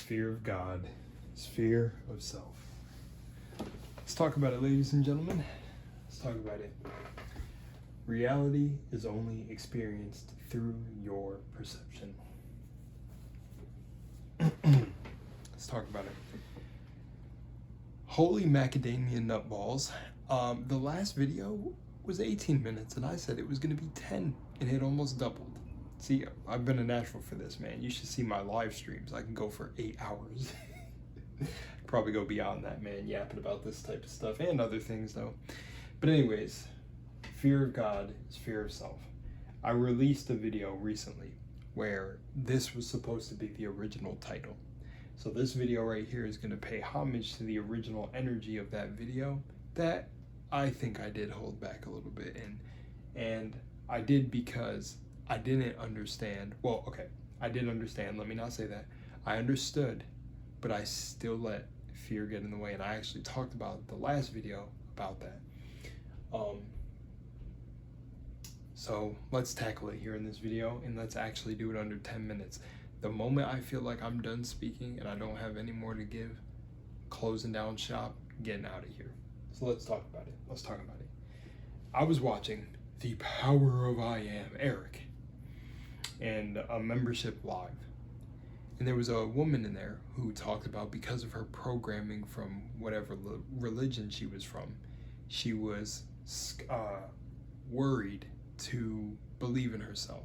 fear of God, it's fear of self. Let's talk about it, ladies and gentlemen. Let's talk about it. Reality is only experienced through your perception. Let's talk about it. Holy macadamia nut balls. The last video was 18 minutes and I said it was going to be 10 and it almost doubled. See, I've been a natural for this, man. You should see my live streams. I can go for 8 hours. Probably go beyond that, man, yapping about this type of stuff and other things though. But anyways, fear of God is fear of self. I released a video recently where this was supposed to be the original title. So this video right here is going to pay homage to the original energy of that video that I think I did hold back a little bit in. And I did because I didn't understand. Well, okay, I did understand. Let me not say that. I understood, but I still let fear get in the way. And I actually talked about the last video about that. So let's tackle it here in this video and let's actually do it under 10 minutes. The moment I feel like I'm done speaking and I don't have any more to give, closing down shop, getting out of here. So let's talk about it. Let's talk about it. I was watching The Power of I Am, Eric, and a membership live. And there was a woman in there who talked about because of her programming from whatever religion she was from, she was worried to believe in herself.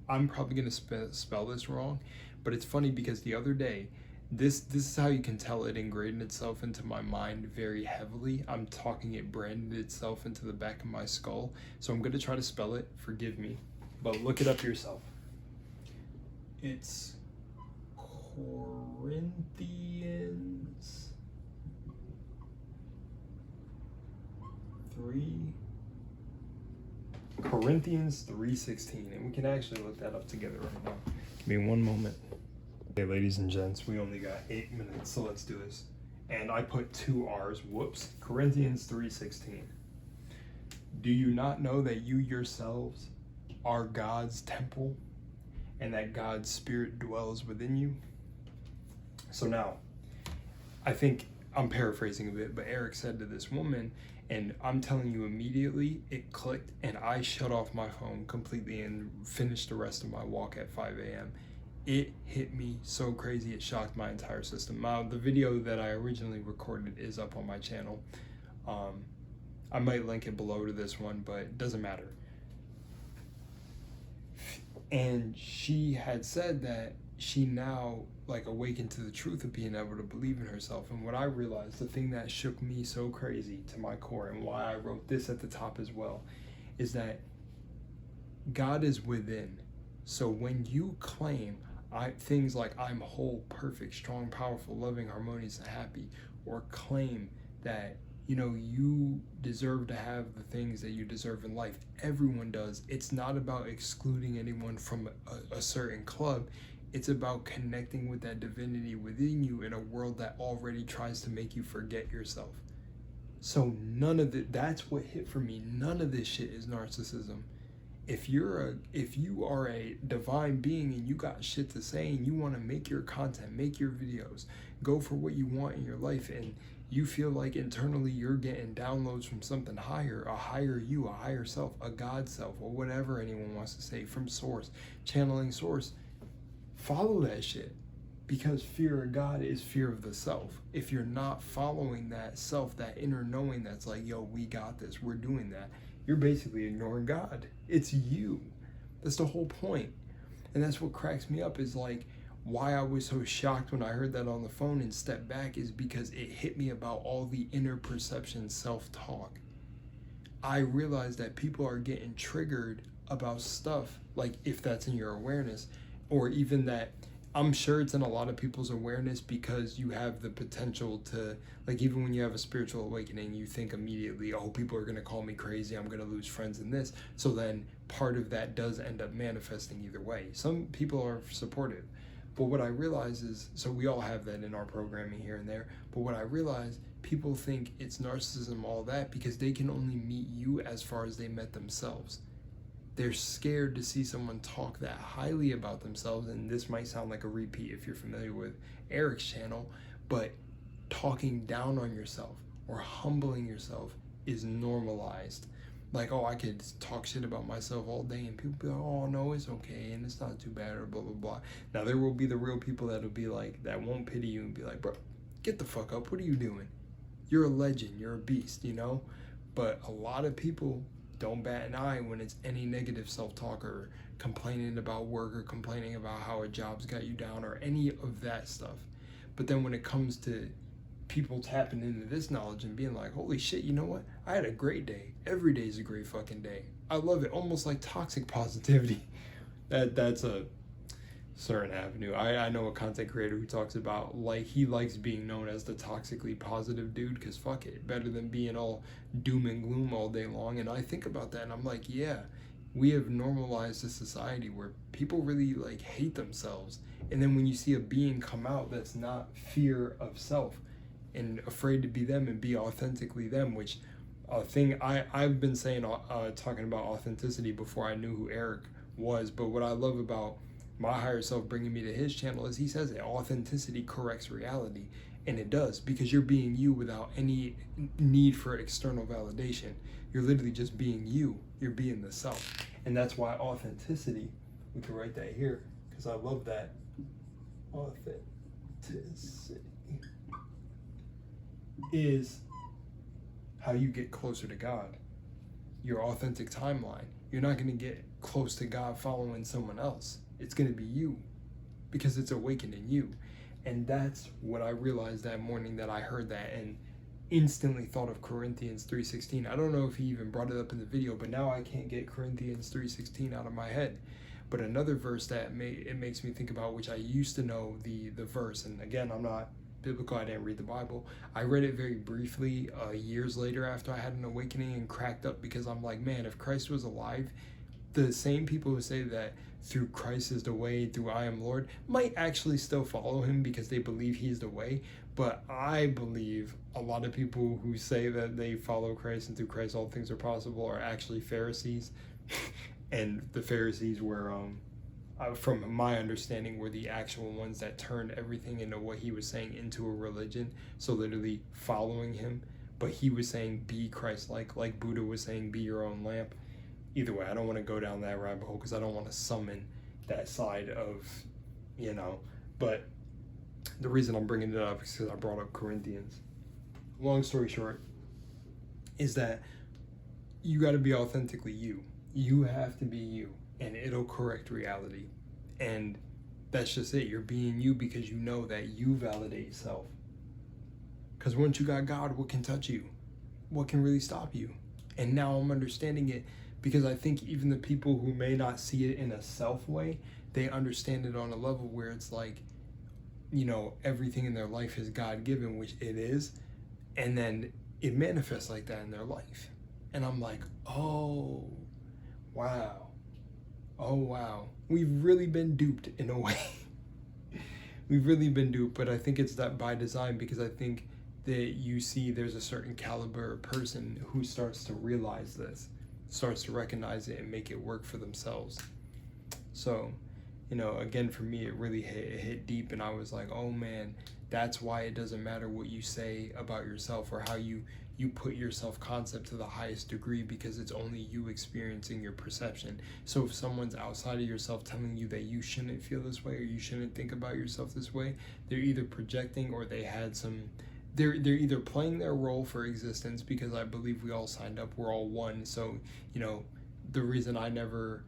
I'm probably going to spell this wrong, but it's funny because the other day, this is how you can tell it ingrained itself into my mind very heavily. I'm talking it branded itself into the back of my skull. So I'm going to try to spell it. Forgive me, but look it up yourself. It's Corinthians 3:16, and we can actually look that up together right now. Give me one moment. Okay, ladies and gents, we only got 8 minutes, so let's do this. And I put 2 R's, whoops. Corinthians 3:16. Do you not know that you yourselves are God's temple and that God's Spirit dwells within you? So now, I think I'm paraphrasing a bit, but Eric said to this woman, and I'm telling you immediately, it clicked and I shut off my phone completely and finished the rest of my walk at 5 a.m. It hit me so crazy, it shocked my entire system. Now, the video that I originally recorded is up on my channel. I might link it below to this one, but it doesn't matter. And she had said that she now awakened to the truth of being able to believe in herself. And what I realized, the thing that shook me so crazy to my core and why I wrote this at the top as well, is that God is within. So when you claim things like I'm whole, perfect, strong, powerful, loving, harmonious, and happy, or claim that you deserve to have the things that you deserve in life, everyone does. It's not about excluding anyone from a certain club. It's about connecting with that divinity within you in a world that already tries to make you forget yourself. So none of that's what hit for me. None of this shit is narcissism. If you are a divine being and you got shit to say and you want to make your content, make your videos, go for what you want in your life, and you feel like internally you're getting downloads from something higher, a higher you, a higher self, a God self, or whatever anyone wants to say, from source, channeling source, follow that shit, because fear of God is fear of the self. If you're not following that self, that inner knowing that's like, yo, we got this, we're doing that, you're basically ignoring God. It's you. That's the whole point. And that's what cracks me up, is like why I was so shocked when I heard that on the phone and stepped back, is because it hit me about all the inner perception self-talk. I realized that people are getting triggered about stuff, like if that's in your awareness, or even that I'm sure it's in a lot of people's awareness, because you have the potential to, even when you have a spiritual awakening, you think immediately, oh, people are going to call me crazy, I'm going to lose friends in this. So then part of that does end up manifesting either way. Some people are supportive. But what I realize is, so we all have that in our programming here and there, but what I realize, people think it's narcissism, all that, because they can only meet you as far as they met themselves. they're scared to see someone talk that highly about themselves. And this might sound like a repeat if you're familiar with Eric's channel, but talking down on yourself or humbling yourself is normalized. Like, oh, I could talk shit about myself all day and people be like, oh no, it's okay and it's not too bad, or blah blah blah. Now there will be the real people that'll be like, that won't pity you and be like, bro, get the fuck up, what are you doing? You're a legend, you're a beast, you know? But a lot of people don't bat an eye when it's any negative self-talk or complaining about work or complaining about how a job's got you down or any of that stuff. But then when it comes to people tapping into this knowledge and being like, holy shit, you know what? I had a great day. Every day is a great fucking day. I love it. Almost like toxic positivity. That's a certain avenue. I know a content creator who talks about, like, he likes being known as the toxically positive dude because fuck it, better than being all doom and gloom all day long. And I think about that and I'm like, yeah, we have normalized a society where people really like hate themselves. And then when you see a being come out that's not fear of self and afraid to be them and be authentically them, which a thing I've been saying, talking about authenticity before I knew who Eric was. But what I love about my higher self bringing me to his channel is he says that authenticity corrects reality. And it does, because you're being you without any need for external validation. You're literally just being you. You're being the self. And that's why authenticity, we can write that here because I love that. Authenticity is how you get closer to God. Your authentic timeline. You're not going to get close to God following someone else. It's going to be you because it's awakening you. And that's what I realized that morning that I heard that and instantly thought of Corinthians 3:16. I don't know if he even brought it up in the video, but now I can't get Corinthians 3:16 out of my head. But another verse that it makes me think about, which I used to know the verse, and again, I'm not biblical, I didn't read the Bible. I read it very briefly years later after I had an awakening and cracked up because I'm like, man, if Christ was alive, the same people who say that through Christ is the way, through I am Lord, might actually still follow him because they believe he's the way. But I believe a lot of people who say that they follow Christ and through Christ all things are possible are actually Pharisees. And the Pharisees were, from my understanding, were the actual ones that turned everything into what he was saying into a religion. So literally following him. But he was saying be Christ-like, like Buddha was saying be your own lamp. Either way, I don't want to go down that rabbit hole because I don't want to summon that side of, you know. But the reason I'm bringing it up is because I brought up Corinthians. Long story short is that you got to be authentically you. You have to be you, and it'll correct reality. And that's just it. You're being you because you know that you validate self. Because once you got God, what can touch you? What can really stop you? And now I'm understanding it because I think even the people who may not see it in a self way, they understand it on a level where it's like, you know, everything in their life is God-given, which it is. And then it manifests like that in their life. And I'm like, oh, wow. Oh, wow. We've really been duped in a way. We've really been duped, but I think it's that by design because I think that you see there's a certain caliber of person who starts to realize this, starts to recognize it and make it work for themselves. So, you know, again, for me, it really hit deep, and I was like, oh man, that's why it doesn't matter what you say about yourself or how you put your self-concept to the highest degree because it's only you experiencing your perception. So if someone's outside of yourself telling you that you shouldn't feel this way or you shouldn't think about yourself this way, they're either projecting or they had some, they're either playing their role for existence because I believe we all signed up, we're all one. So, you know, the reason I never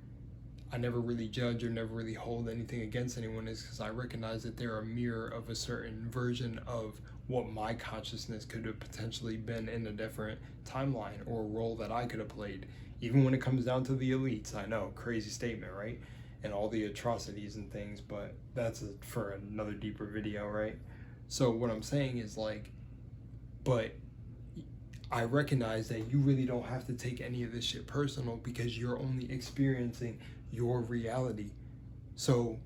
really judge or never really hold anything against anyone is because I recognize that they're a mirror of a certain version of what my consciousness could have potentially been in a different timeline or role that I could have played. Even when it comes down to the elites, I know, crazy statement, right? And all the atrocities and things, but that's for another deeper video, right? So what I'm saying is like, but I recognize that you really don't have to take any of this shit personal because you're only experiencing your reality. So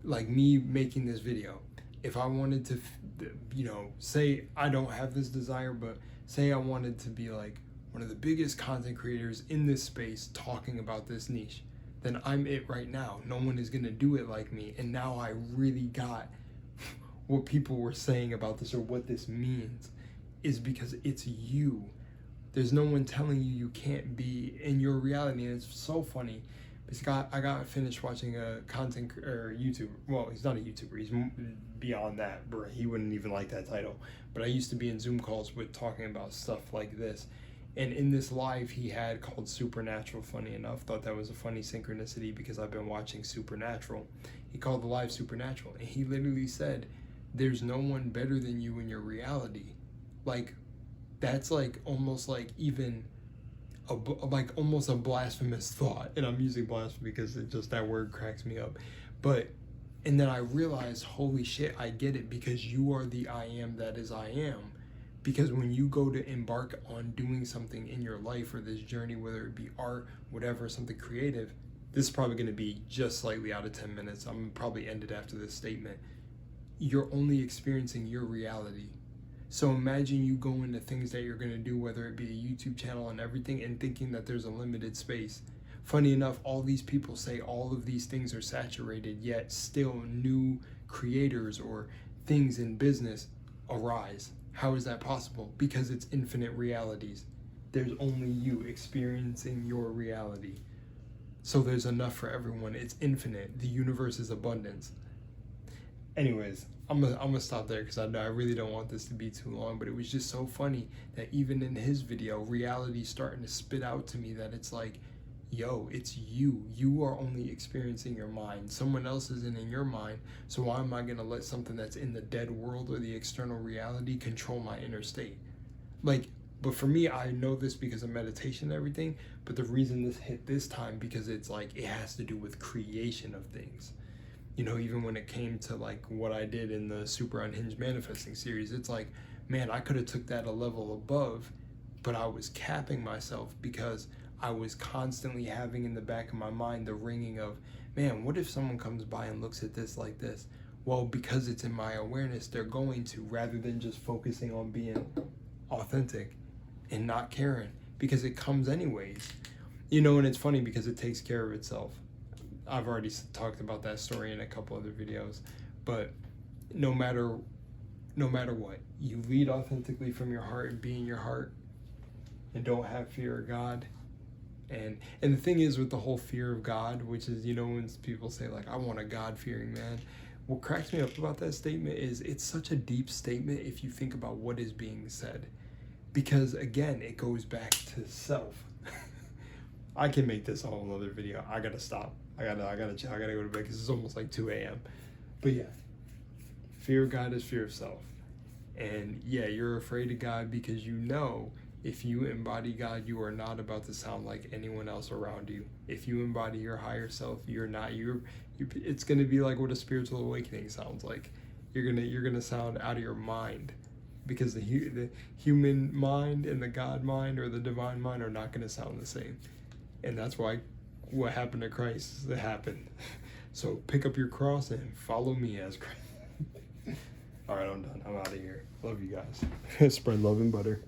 like me making this video, if I wanted to, you know, say I don't have this desire, but say I wanted to be like one of the biggest content creators in this space talking about this niche, then I'm it right now. No one is going to do it like me. And now I really got what people were saying about this, or what this means, is because it's you. There's no one telling you you can't be in your reality. And it's so funny because I got finished watching a content or YouTuber. Well, he's not a YouTuber. He's beyond that, bro. He wouldn't even like that title. But I used to be in Zoom calls with talking about stuff like this. And in this live he had called Supernatural, funny enough, thought that was a funny synchronicity because I've been watching Supernatural. He called the live Supernatural, and he literally said, there's no one better than you in your reality. Like, that's like almost like even almost a blasphemous thought. And I'm using blasphemy because it just, that word cracks me up. But, and then I realized, holy shit, I get it, because you are the I am that is I am. Because when you go to embark on doing something in your life, or this journey, whether it be art, whatever, something creative, this is probably going to be just slightly out of 10 minutes. I'm probably end it after this statement. You're only experiencing your reality. So imagine you go into things that you're going to do, whether it be a YouTube channel and everything, and thinking that there's a limited space. Funny enough, all these people say all of these things are saturated, yet still new creators or things in business arise. How is that possible? Because it's infinite realities. There's only you experiencing your reality. So there's enough for everyone. It's infinite. The universe is abundance. Anyways, I'm gonna stop there because I really don't want this to be too long, but it was just so funny that even in his video, reality's starting to spit out to me that it's like, yo, it's you. You are only experiencing your mind. Someone else isn't in your mind. So why am I going to let something that's in the dead world or the external reality control my inner state? Like, but for me, I know this because of meditation and everything. But the reason this hit this time, because it's like, it has to do with creation of things. You know, even when it came to like what I did in the Super Unhinged Manifesting series, it's like, man, I could have took that a level above, but I was capping myself because I was constantly having in the back of my mind the ringing of, man, what if someone comes by and looks at this like this? Well, because it's in my awareness, they're going to, rather than just focusing on being authentic and not caring, because it comes anyways. You know, and it's funny because it takes care of itself. I've already talked about that story in a couple other videos, but no matter what, you lead authentically from your heart and be in your heart and don't have fear of God. And the thing is with the whole fear of God, which is, you know, when people say like, I want a God-fearing man, what cracks me up about that statement is it's such a deep statement if you think about what is being said. Because again, it goes back to self. I can make this a whole other video. I gotta stop. I gotta chill. I gotta go to bed because it's almost like 2 a.m. But yeah, fear of God is fear of self. And yeah, you're afraid of God because you know if you embody God, you are not about to sound like anyone else around you. If you embody your higher self, you're not. It's gonna be like what a spiritual awakening sounds like. You're gonna sound out of your mind, because the human mind and the God mind or the divine mind are not gonna sound the same. And that's why what happened to Christ happened. So pick up your cross and follow me as Christ. All right, I'm done. I'm out of here. Love you guys. Spread love and butter.